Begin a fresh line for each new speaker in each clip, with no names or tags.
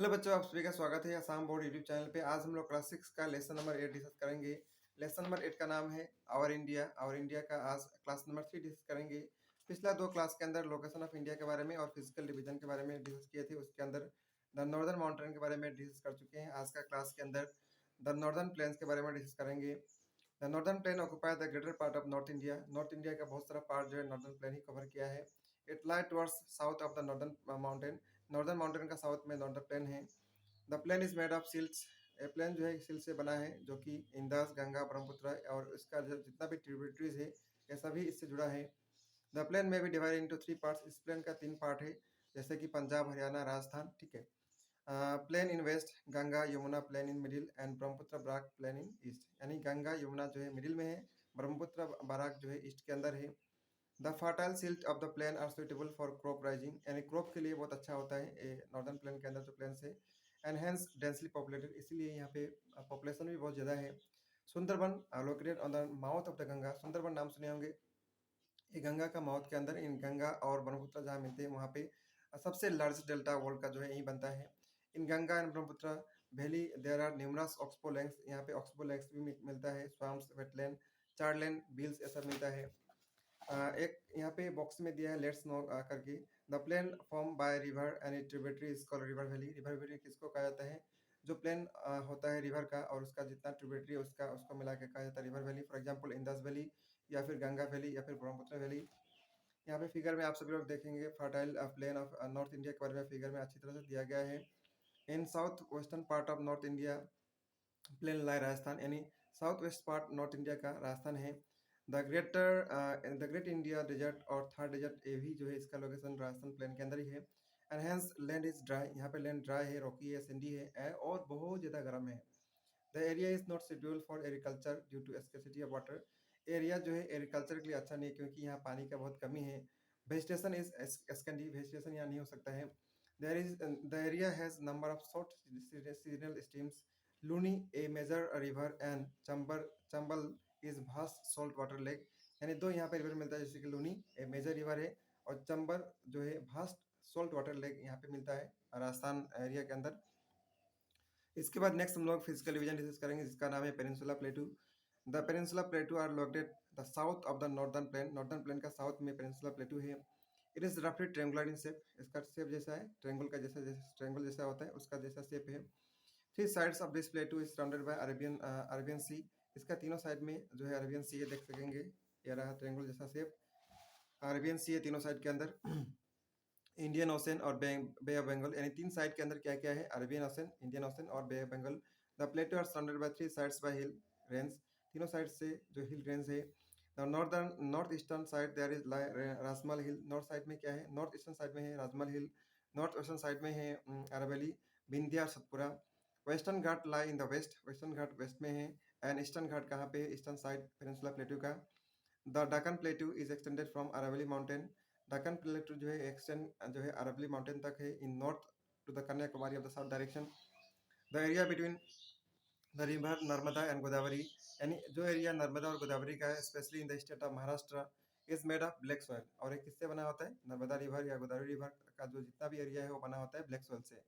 Hello बच्चों, आप सभी का स्वागत है आसाम बोर्ड यूट्यूब चैनल पे। आज हम लोग क्लास 6 का लेसन नंबर 8 डिस्कस करेंगे। लेसन नंबर 8 का नाम है आवर इंडिया। आवर इंडिया का आज क्लास नंबर 3 डिस्कस करेंगे। पिछला 2 क्लास के अंदर लोकेशन ऑफ इंडिया के बारे में और फिजिकल डिवीजन के बारे में डिस्कस किए थे। उसके अंदर द नॉर्दर्न माउंटेन के बारे में डिस्कस कर चुके हैं। आज का क्लास के अंदर द नॉर्दर्न प्लेन्स के बारे में डिस्कस करेंगे। The northern plane occupy the greater part of north India. North India का बहुत सारा पार्ट जो है नॉर्दर्न प्लेन ही कवर किया है। It lie towards south of the northern mountain. Northern mountain का साउथ में नॉर्दर्न प्लेन है। The plain is made of silts. A plain जो है सिल्ट से बना है, जो कि इंदस, गंगा, ब्रह्मपुत्र और इसका जो जितना भी ट्रिब्यूटरीज है ये सभी इससे जुड़ा है। द प्लेन में भी डिवाइड इनटू 3 पार्ट्स। इस प्लेन का 3 पार्ट है, जैसे कि पंजाब, हरियाणा, राजस्थान। ठीक है। Plain in west, Ganga Yamuna plain in middle and Brahmaputra Barak plain in east. यानी गंगा यमुना जो है मिडिल में है, ब्रह्मपुत्र बराक जो है ईस्ट के अंदर है। The fertile silt of the plain are suitable for crop rising. यानी क्रॉप के लिए बहुत अच्छा होता है ये नॉर्दर्न प्लेन के अंदर जो प्लेन है। एंड हेंस डेंसली पॉपुलेटेड, इसीलिए यहाँ पे पॉपुलेशन भी बहुत ज़्यादा है। Sundarban located on the mouth of the Ganga. Sundarban नाम सुने होंगे, ये गंगा का माउथ के अंदर, इन गंगा और ब्रह्मपुत्र जहाँ मिलते हैं वहाँ पे सबसे लार्जेस्ट डेल्टा वर्ल्ड का जो है यही बनता है। In Ganga and Brahmaputra valley there are numerous oxbow lakes. यहाँ पे ऑक्सबो लेक्स भी मिलता है, स्वाम्स, वेटलैंड, चार्डलैंड, बील्स, ऐसा मिलता है। एक यहाँ पे बॉक्स में दिया है लेट्स नो करके। The plain form by river and tributary is called river valley. River valley किसको कहा जाता है? जो प्लेन होता है रिवर का और उसका जितना ट्रिब्यूटरी है उसका उसको मिला के कहा जाता है river valley. For example Indus valley या फिर गंगा वैली या फिर ब्रह्मपुत्र वैली। यहाँ पे फिगर में आप सभी लोग देखेंगे fertile plain of north India के बारे में फिगर में अच्छी तरह से दिया गया है। In south western part of north India plain lie Rajasthan, यानी south west part north India का राजस्थान है। द ग्रेट इंडिया डेजर्ट और थर्ड डेजर्ट, ये भी जो है इसका लोकेशन राजस्थान प्लेन के अंदर ही है। And hence land is dry. यहाँ पे लैंड ड्राई है, रॉकी है, सैंडी है और बहुत ज़्यादा गर्म है। The area is not schedule for agriculture due to scarcity of water. Area जो है एग्रीकल्चर के लिए अच्छा नहीं है, क्योंकि यहाँ पानी का बहुत कमी है। वेजिटेशन इज स्कैंडी, वेजिटेशन यहाँ नहीं हो सकता है। There is the area has number of short seasonal streams. Luni a major river and Chambal is vast salt water lake. यानी दो यहाँ पे रिवर मिलता है, जैसे कि लूनी ए मेजर रिवर है और चंबर जो है भास्ट सॉल्ट वाटर लेक यहाँ पे मिलता है राजस्थान एरिया के अंदर। इसके बाद नेक्स्ट हम लोग फिजिकल डिवीजन डिस्कस करेंगे, जिसका नाम है peninsula plateau. The peninsula plateau are located the south of the northern plain. Northern plain का साउथ में पेनिनसुला प्लेटू है। इट इज रफली ट्रेंगुलर इन शेप। इसका शेप जैसा है ट्रेंगल का, जैसा जैसा ट्रेंगल जैसा होता है उसका जैसा शेप है। Three sides of this plateau is surrounded by Arabian sea. इसका तीनों साइड में जो है अरेबियन सी है, देख सकेंगे ये रहा ट्रेंगल जैसा शेप, अरेबियन सी है तीनों साइड के अंदर। इंडियन ओशन और बे ऑफ बंगाल, यानी तीन साइड के अंदर क्या क्या है? अरेबियन ओशन, इंडियन ओशन और bay of Bengal. The plateau are surrounded by three sides by hill range. तीनों साइड से जो हिल रेंज है। The north eastern side there is Rajmahal hill. North side में क्या है? नॉर्थ ईस्टर्न साइड में है राजमहल हिल। नॉर्थ वेस्टर्न साइड में है अरावली, बिंदिया और Satpura. Western Ghat lie in the west. Western Ghat west में है। एंड ईस्टर्न घाट कहाँ पे? ईस्टर्न साइड पेनिनसुला प्लेटू का। The Deccan plateau is extended from Aravalli mountain. Deccan plateau जो है एक्सटेंड जो है अरावली माउंटेन तक है in north to the Kanyakumari of the south direction. The area between the river Narmada and Godavari, यानी जो एरिया नर्मदा और गोदावरी का है specially in the state of Maharashtra, is made of black soil. और ये किससे बना होता है? नर्मदा रिवर या गोदावरी रिवर का जो जितना भी एरिया है वो बना होता है ब्लैक सॉइल से।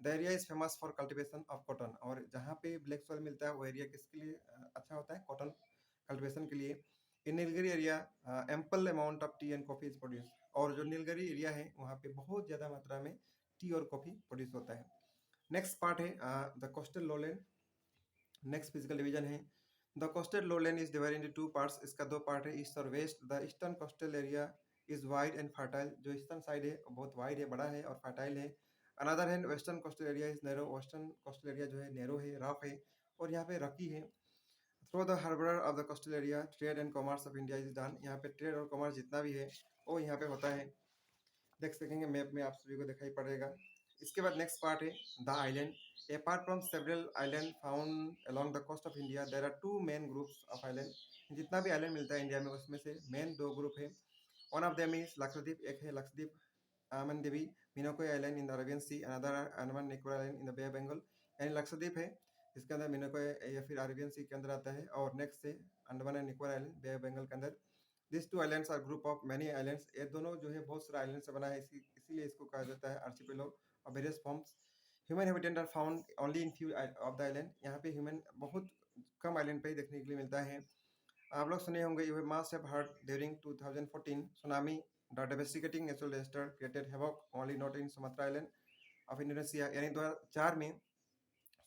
The area is famous for cultivation of cotton. और जहाँ पे ब्लैक सॉइल मिलता है वो एरिया किसके लिए अच्छा होता है? कॉटन कल्टिवेशन के लिए। In Nilgiri area ample amount of tea and coffee is produce. और जो नीलगिरी एरिया है वहाँ पे बहुत ज़्यादा मात्रा में टी और कॉफी प्रोड्यूस होता है। नेक्स्ट पार्ट है the coastal lowland. Next physical division है the coastal lowland is divided into two parts. इसका दो पार्ट है, ईस्ट और west. The eastern coastal area is wide and fertile. जो ईस्टर्न साइड है वो बहुत वाइड है, बड़ा है और फर्टाइल है। Another hand western coastal area is narrow. Western coastal area जो है नैरो है, रफ है और यहाँ पे रकी है। Through the harbour of the coastal area trade and commerce of India is done. यहाँ पे ट्रेड और कॉमर्स जितना भी है वो यहाँ पे होता है, देख सकेंगे मैप में आप सभी को दिखाई पड़ेगा। इसके बाद नेक्स्ट पार्ट है the island. Apart from several island found along the coast of India there are two main groups of island. जितना भी आइलैंड मिलता है इंडिया में उसमें से मेन दो ग्रुप है। One of them is Lakshadweep. एक है Lakshadweep Amindivi Minicoy island in the Arabian sea, another Andaman Nicobar island in the bay of Bengal. यानी लक्षद्वीप है जिसके अंदर मिनोकोई या फिर अरेबियन सी के अंदर आता है, और नेक्स्ट है Andaman and Nicobar island bay of Bengal के अंदर। This two islands are group of many islands. ये दोनोों जो है बहुत सारे आइलैंड से बना है, इसीलिए इसको कहा जाता है archipelago of various forms. Human habitat are found only in few of the island. यहाँ पे ह्यूमन बहुत कम आइलैंड पे ही देखने के लिए मिलता है। आप लोग सुने होंगे you must have heard during 2014 tsunami the devastating natural disaster created havoc only not in Sumatra island of Indonesia. यानी 2004 में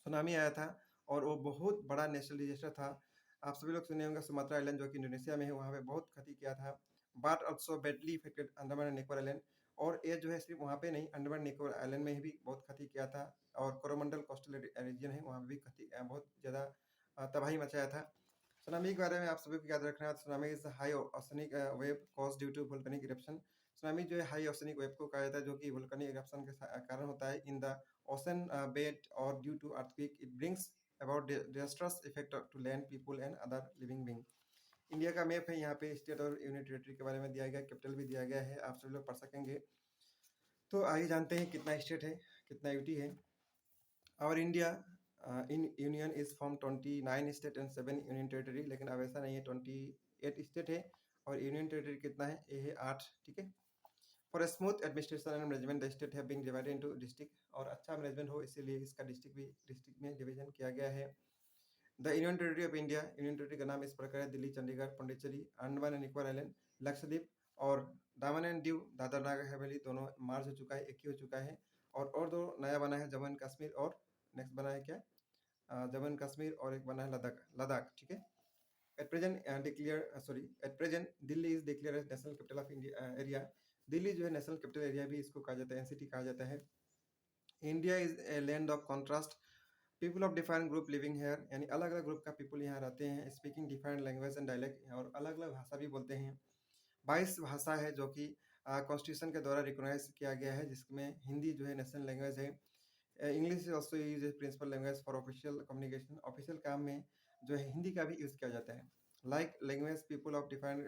सुनामी आया था और वो बहुत बड़ा नेचुरल डिजास्टर था। आप सभी लोग सुने होंगे सुमात्रा आइलैंड जो कि इंडोनेशिया में है, वहाँ पे बहुत क्षति किया था। But also badly affected Andaman and Nicobar island. और ये जो है सिर्फ वहाँ पे नहीं, अंडमान निकोबार आइलैंड में भी बहुत क्षति किया था। और कोरोमंडल कोस्टल रीजन है, वहाँ पे भी क्षति बहुत ज़्यादा तबाही मचाया था। सुनामी के बारे में आप सभी को याद रखना है, tsunami is high oceanic wave cause due to volcanic eruption. Tsunami जो है हाई ओशनिक वेव को कहा जाता है, जो कि वोल्केनिक इरप्शन के कारण होता है in the ocean bed or due to earthquake. It brings about disastrous effect to land, people and other living being. India का मैप है, यहाँ पे स्टेट और यूनियन टेरिटरी के बारे में दिया गया, कैपिटल भी दिया गया है, आप सभी लोग पढ़ सकेंगे। तो आइए जानते हैं कितना स्टेट है, कितना यूटी है। और India in union is from 29 state and 7 union territory, लेकिन अब ऐसा नहीं है, 28 स्टेट है और यूनियन टेरिटरी कितना है, ये है 8। ठीक है। For smooth administration and management the state have been divided into district, और अच्छा मैनेजमेंट हो इसीलिए इसका डिस्ट्रिक्ट में डिवीजन किया गया है। The union territory of India, union territory का नाम इस प्रकार है, दिल्ली, चंडीगढ़, पौंडीचेरी, अंडमान एंड निकोबार आइलैंड, लक्षद्वीप और दामन एंड दीव, दादर नागर हवेली, दोनों मार्च हो चुका है, एक ही हो चुका है। और दो नया बना है, जम्मू एंड कश्मीर, और नेक्स्ट बना है क्या, जम्मू एंड कश्मीर, और एक बना है लद्दाख। ठीक है। At present, at present, Delhi is declared as national capital of India area. Delhi जो है नेशनल कैपिटल एरिया भी इसको कहा जाता है, एनसीटी कहा जाता है। India is a land of contrast, people of different group living here, यानी अलग अलग ग्रुप का पीपल यहाँ रहते हैं, speaking different language and dialect, और अलग अलग भाषा भी बोलते हैं। 22 भाषा है जो कि कॉन्स्टिट्यूशन के द्वारा रिकोगनाइज किया गया है, जिसमें हिंदी जो है नेशनल लैंग्वेज है। English is also use as principal language for official communication, official काम में जो है हिंदी का भी यूज़ किया जाता है। Like language people of different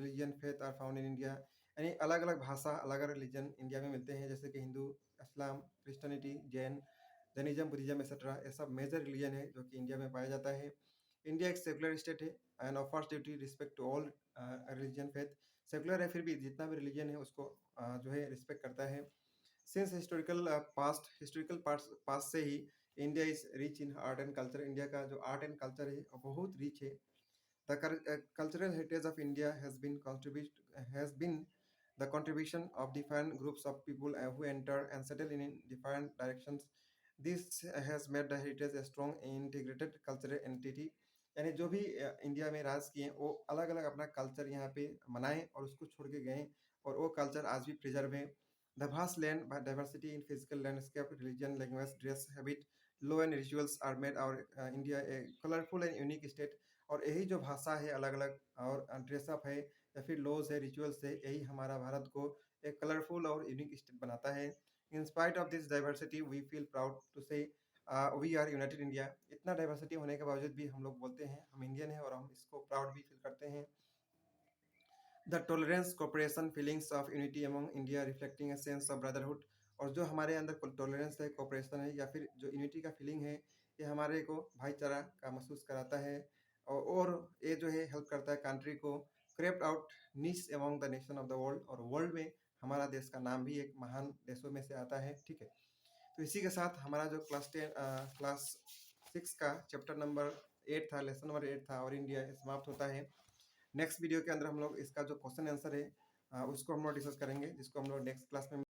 religion faith are found in India, यानी अलग अलग भाषा अलग अलग रिलीजन इंडिया में मिलते हैं, जैसे कि हिंदू, इस्लाम, क्रिश्चियनिटी, जैनिज्म, बुद्धिज्म एक्सेट्रा, ये सब मेजर रिलीजन है जो कि इंडिया में पाया जाता है। इंडिया एक सेकुलर स्टेट है and offers duty respect to all religion faith. Secular है, फिर भी जितना भी रिलीजन है उसको जो है रिस्पेक्ट करता है। सिंस हिस्टोरिकल पास्ट से ही India is rich in art and culture, India का जो आर्ट एंड कल्चर है वो बहुत रिच है। The cultural heritage of India has been the contribution of different groups of people who enter and settle in different directions. This has made the heritage a strong integrated cultural entity. यानी जो भी India में राज किए वो अलग अलग अपना culture यहाँ पे मनाएं और उसको छोड़ के गए, और वो कल्चर आज भी प्रिजर्व है। The vast land diversity in physical landscape, religion, language, dress, habit, law and rituals are made our India a colorful and unique state. और यही जो भाषा है अलग अलग, और ड्रेसअप है या फिर लॉज है, रिचुअल्स है, यही हमारा भारत को एक कलरफुल और यूनिक स्टेट बनाता है। In spite of this diversity we feel proud to say we are united India. इतना डाइवर्सिटी होने के बावजूद भी हम लोग बोलते हैं हम इंडियन हैं, और हम इसको प्राउड भी फील करते हैं। The tolerance cooperation feelings of unity among India reflecting a sense of brotherhood, और जो हमारे अंदर टॉलरेंस है, कोऑपरेशन है, या फिर जो यूनिटी का फीलिंग है, ये हमारे को भाईचारा का महसूस कराता है। और ये जो है हेल्प करता है कंट्री को crept out niche among the nation of the world, और वर्ल्ड में हमारा देश का नाम भी एक महान देशों में से आता है। ठीक है। तो इसी के साथ हमारा जो क्लास 6 का चैप्टर नंबर 8 था, लेसन नंबर 8 था और इंडिया, समाप्त होता है। नेक्स्ट वीडियो के अंदर हम लोग इसका जो क्वेश्चन आंसर है उसको हम लोग डिस्कस करेंगे, जिसको हम लोग नेक्स्ट क्लास में